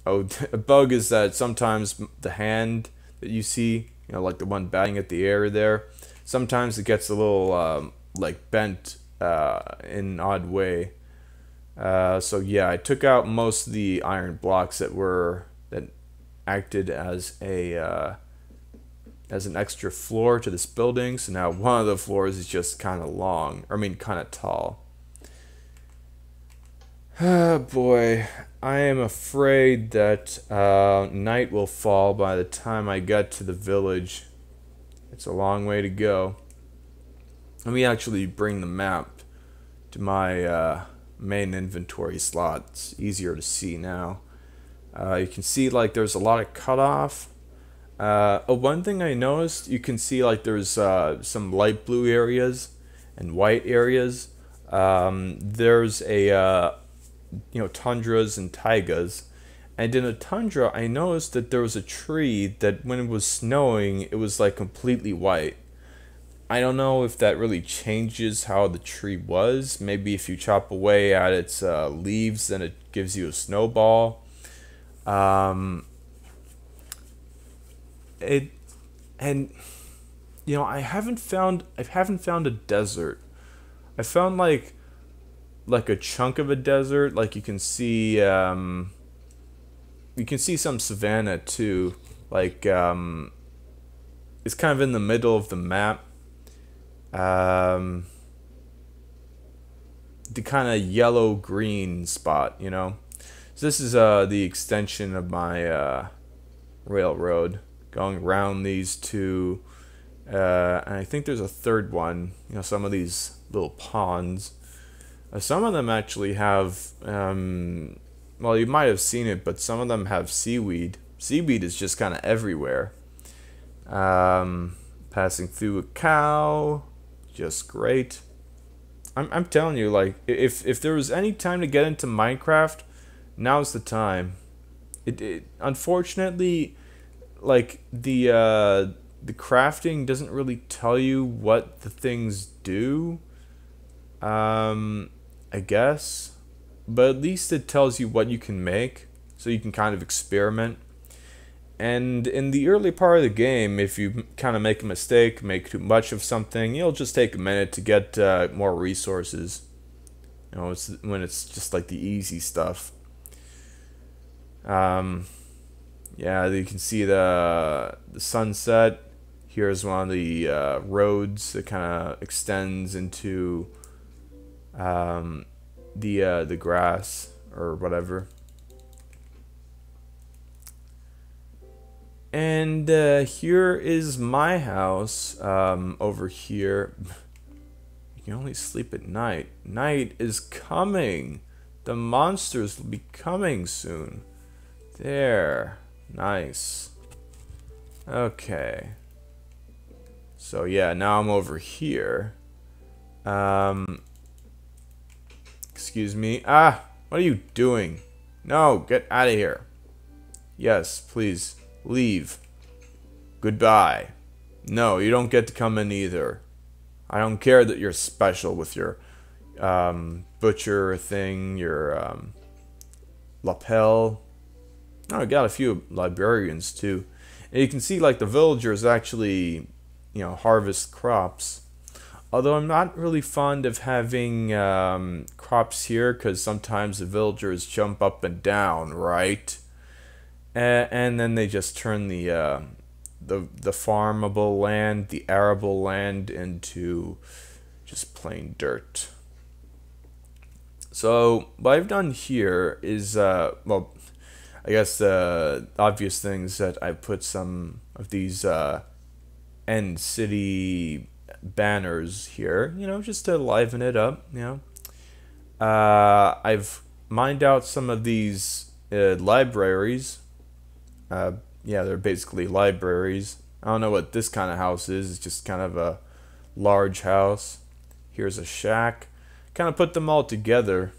Oh, a bug is that sometimes the hand that you see, like the one batting at the air there, sometimes it gets a little like bent in an odd way. So yeah, I took out most of the iron blocks that acted as an extra floor to this building. So now one of the floors is just kind of long, or I mean, kind of tall. Ah, boy, I am afraid that night will fall by the time I get to the village. It's a long way to go. Let me actually bring the map to my main inventory slot. It's easier to see now. You can see like there's a lot of cutoff. One thing I noticed, you can see like there's some light blue areas and white areas. There's a tundras and taigas. And in a tundra, I noticed that there was a tree that when it was snowing, it was like completely white. I don't know if that really changes how the tree was. Maybe if you chop away at its leaves, then it gives you a snowball. Um, it and I haven't found a desert. I found like a chunk of a desert. Like you can see some savanna too. Like it's kind of in the middle of the map. Um, the kind of yellow green spot. So this is the extension of my railroad going around these two. And I think there's a third one. Some of these little ponds. Some of them actually have, well, you might have seen it, but some of them have seaweed. Seaweed is just kind of everywhere. Passing through a cow, just great. I'm telling you, like, if there was any time to get into Minecraft, now's the time. It unfortunately, like the crafting doesn't really tell you what the things do. I guess, but at least it tells you what you can make, so you can kind of experiment. And in the early part of the game, if you kind of make a mistake, make too much of something, it'll just take a minute to get more resources. It's when it's just like the easy stuff. Um, yeah, you can see the sunset. Here's one of the roads that kind of extends into um, the grass or whatever. And here is my house over here. You can only sleep at night. Night is coming. The monsters will be coming soon. There. Nice. Okay. So yeah, now I'm over here. Um, excuse me. Ah, what are you doing? No, get out of here. Yes, please. Leave. Goodbye. No, you don't get to come in either. I don't care that you're special with your butcher thing, your lapel. Oh, I got a few librarians too. And you can see like the villagers actually, harvest crops. Although I'm not really fond of having crops here because sometimes the villagers jump up and down, right? And then they just turn the farmable land, the arable land, into just plain dirt. So what I've done here is, well, I guess the obvious things that I put some of these end city banners here, just to liven it up. I've mined out some of these libraries. Yeah, they're basically libraries. I don't know what this kind of house is. It's just kind of a large house. Here's a shack. Kind of put them all together.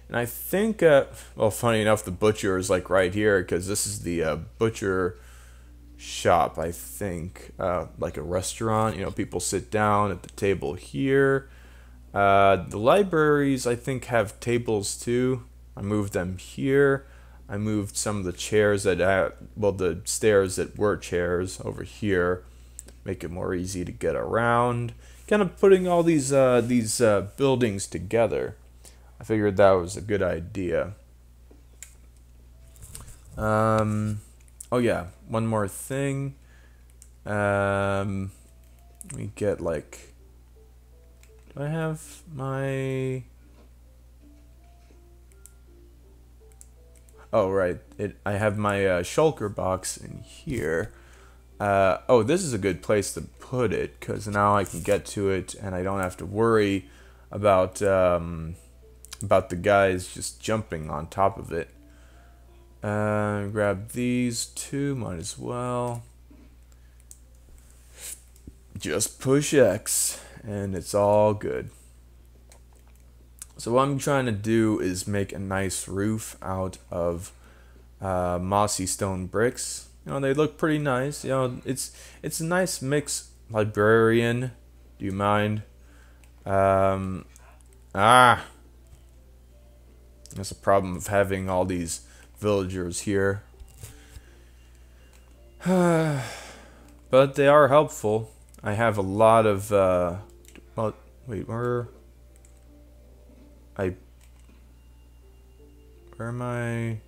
And I think, well, funny enough, the butcher is like right here because this is the butcher shop, I think. Like a restaurant. People sit down at the table here. The libraries, I think, have tables too. I moved them here. I moved some of the chairs that had, well, the stairs that were chairs over here, make it more easy to get around. Kind of putting all these buildings together. I figured that was a good idea. Oh yeah, one more thing. Let me get like. Do I have my? Oh right, I have my shulker box in here. Oh, this is a good place to put it because now I can get to it and I don't have to worry about the guys just jumping on top of it. Grab these two, might as well. Just push X and it's all good. So what I'm trying to do is make a nice roof out of mossy stone bricks. You know, they look pretty nice. You know, it's a nice mix. Librarian, do you mind? That's a problem of having all these villagers here. But they are helpful. I have a lot of well, wait, where am I?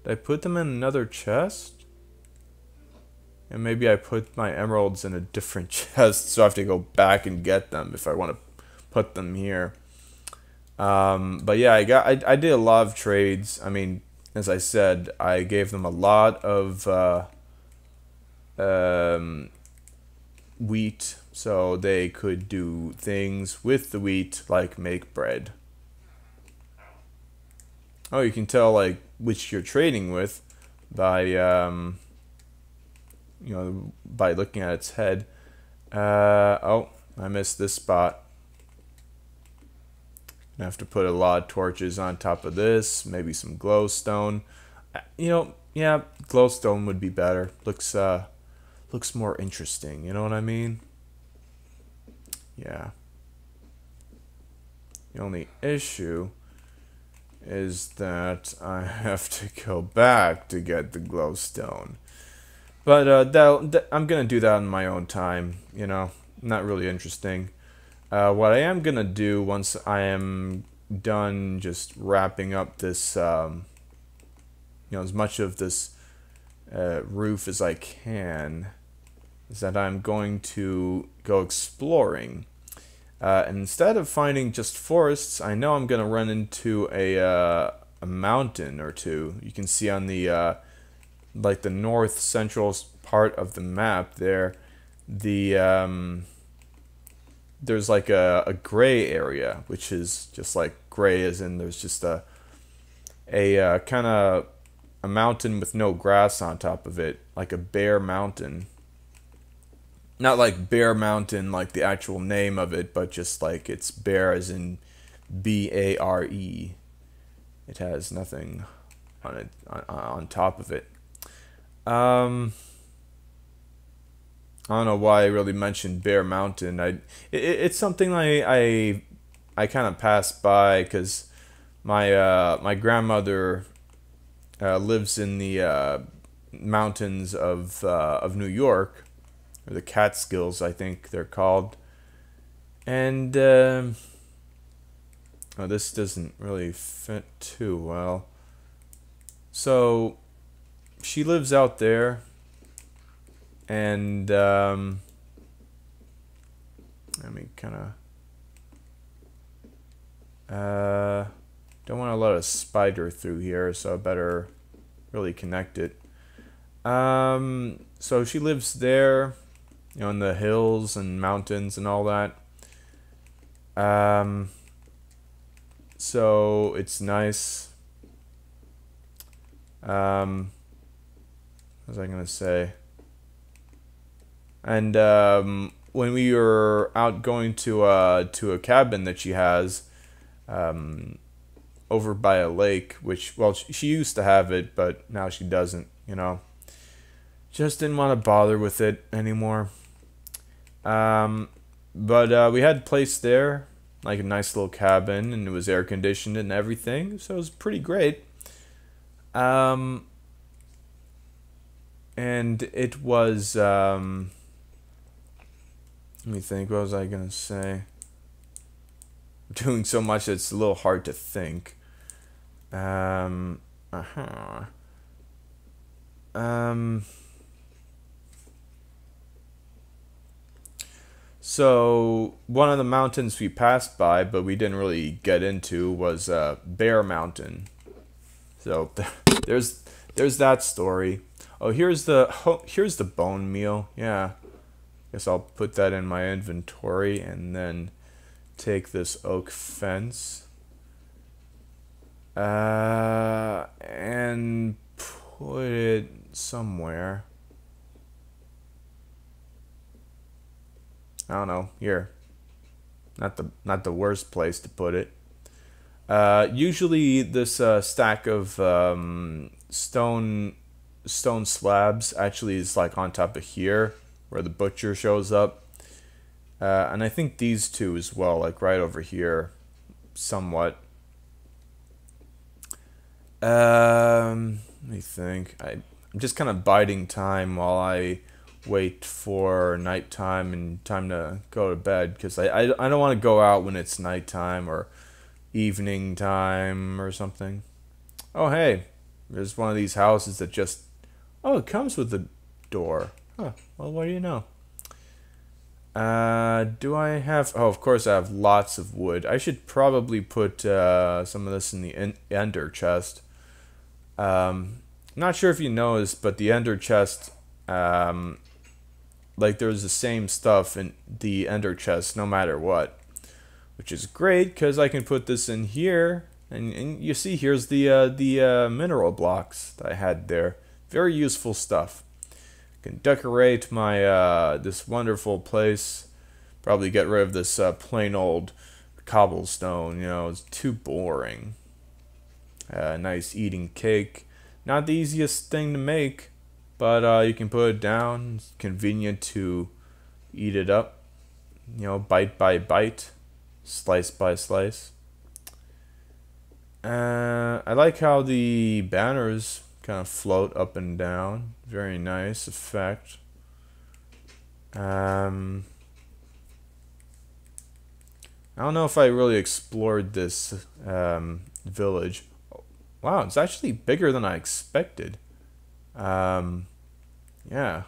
Did I put them in another chest? And maybe I put my emeralds in a different chest, so I have to go back and get them if I want to put them here. But yeah, I did a lot of trades. I mean, as I said, I gave them a lot of wheat, so they could do things with the wheat, like make bread. Oh, you can tell like which you're trading with by you know, by looking at its head. Oh, I missed this spot. I have to put a lot of torches on top of this, maybe some glowstone. You know, yeah, glowstone would be better. Looks more interesting, you know what I mean? Yeah. The only issue is that I have to go back to get the glowstone. But I'm gonna do that in my own time, you know, not really interesting. What I am gonna do once I am done just wrapping up this, you know, as much of this roof as I can, is that I'm going to go exploring. And instead of finding just forests, I know I'm gonna run into a mountain or two. You can see on the like the north central part of the map there, there's like a gray area, which is just like gray as in there's just a kind of a mountain with no grass on top of it, like a bare mountain. Not like Bear Mountain, like the actual name of it, but just like it's bare as in B-A-R-E. It has nothing on it on top of it. I don't know why I really mentioned Bear Mountain. It's something I kind of passed by because my grandmother lives in the mountains of New York, or the Catskills, I think they're called. And oh, this doesn't really fit too well. So she lives out there, and let me kind of don't want to let a spider through here, so I better really connect it. So she lives there, you know, in the hills and mountains and all that. So it's nice. What was I gonna say? And when we were out going to a cabin that she has over by a lake, which, well, she used to have it, but now she doesn't, you know. Just didn't want to bother with it anymore. But we had a place there, like a nice little cabin, and it was air conditioned and everything, so it was pretty great. Um, and it was let me think. What was I gonna say? I'm doing so much that it's a little hard to think. Uh-huh. Um. So one of the mountains we passed by, but we didn't really get into, was Bear Mountain. So there's that story. Oh, here's the bone meal. Yeah, guess I'll put that in my inventory and then take this oak fence. And put it somewhere. I don't know. Here, not the worst place to put it. Usually, this stack of stone slabs actually is like on top of here, where the butcher shows up, and I think these two as well, like right over here, somewhat. Let me think. I'm just kind of biding time while I wait for nighttime and time to go to bed, because I don't want to go out when it's nighttime or evening time or something. Oh, hey, there's one of these houses that just... Oh, it comes with a door. Huh, well, what do you know? Do I have... Oh, of course I have lots of wood. I should probably put some of this in the ender chest. Not sure if you noticed, but the ender chest... like there's the same stuff in the ender chest no matter what, which is great because I can put this in here, and you see here's the mineral blocks that I had there. Very useful stuff. I can decorate my this wonderful place. Probably get rid of this plain old cobblestone. You know, it's too boring. Nice eating cake. Not the easiest thing to make, but you can put it down. It's convenient to eat it up. You know, bite by bite, slice by slice. I like how the banners kind of float up and down. Very nice effect. I don't know if I really explored this village. Wow, it's actually bigger than I expected. Yeah.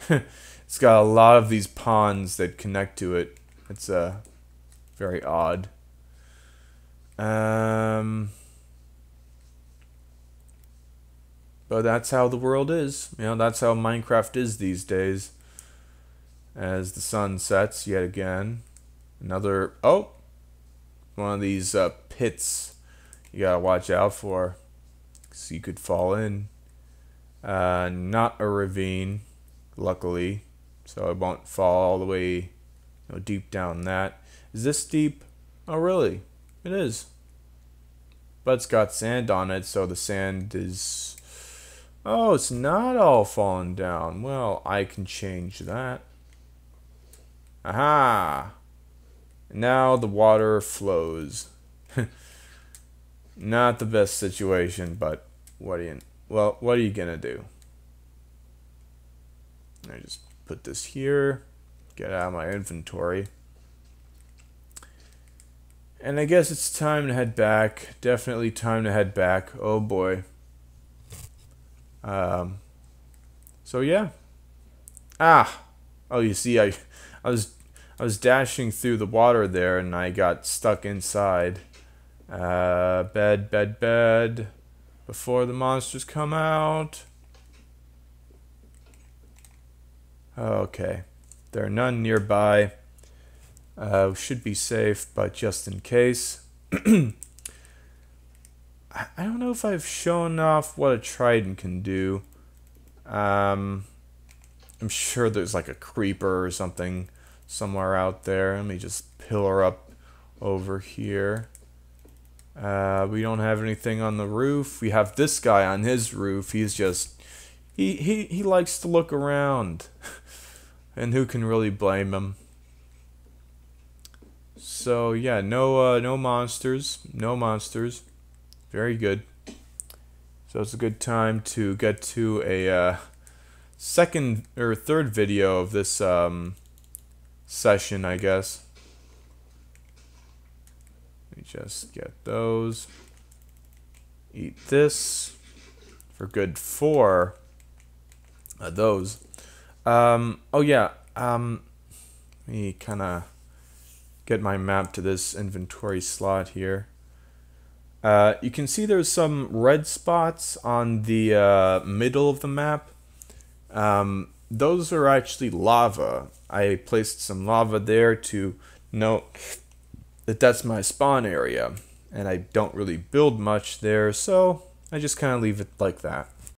It's got a lot of these ponds that connect to it. It's very odd. But that's how the world is. You know, that's how Minecraft is these days. As the sun sets yet again. Another... Oh! One of these pits you gotta watch out for. So you could fall in. Not a ravine, luckily. So I won't fall all the way deep down that. Is this deep? Oh, really? It is. But it's got sand on it, so the sand is... Oh, it's not all falling down. Well, I can change that. Aha! Now the water flows. Not the best situation, but what are you gonna do? I just put this here, get out of my inventory. And I guess it's time to head back. Definitely time to head back. Oh boy. So yeah. Oh, you see, I was dashing through the water there, and I got stuck inside. Bed. Before the monsters come out. Okay. There are none nearby. Should be safe, but just in case. I don't know if I've shown off what a trident can do. I'm sure there's like a creeper or something somewhere out there. Let me just pillar up over here. We don't have anything on the roof. We have this guy on his roof. He's just... He likes to look around. And who can really blame him? So yeah, no monsters, no monsters. Very good. So it's a good time to get to a second or third video of this session, I guess. Let me just get those. Eat this for good 4 of those. Oh yeah. Let me kind of get my map to this inventory slot here. You can see there's some red spots on the middle of the map. Those are actually lava. I placed some lava there to note that that's my spawn area, and I don't really build much there, so I just kind of leave it like that.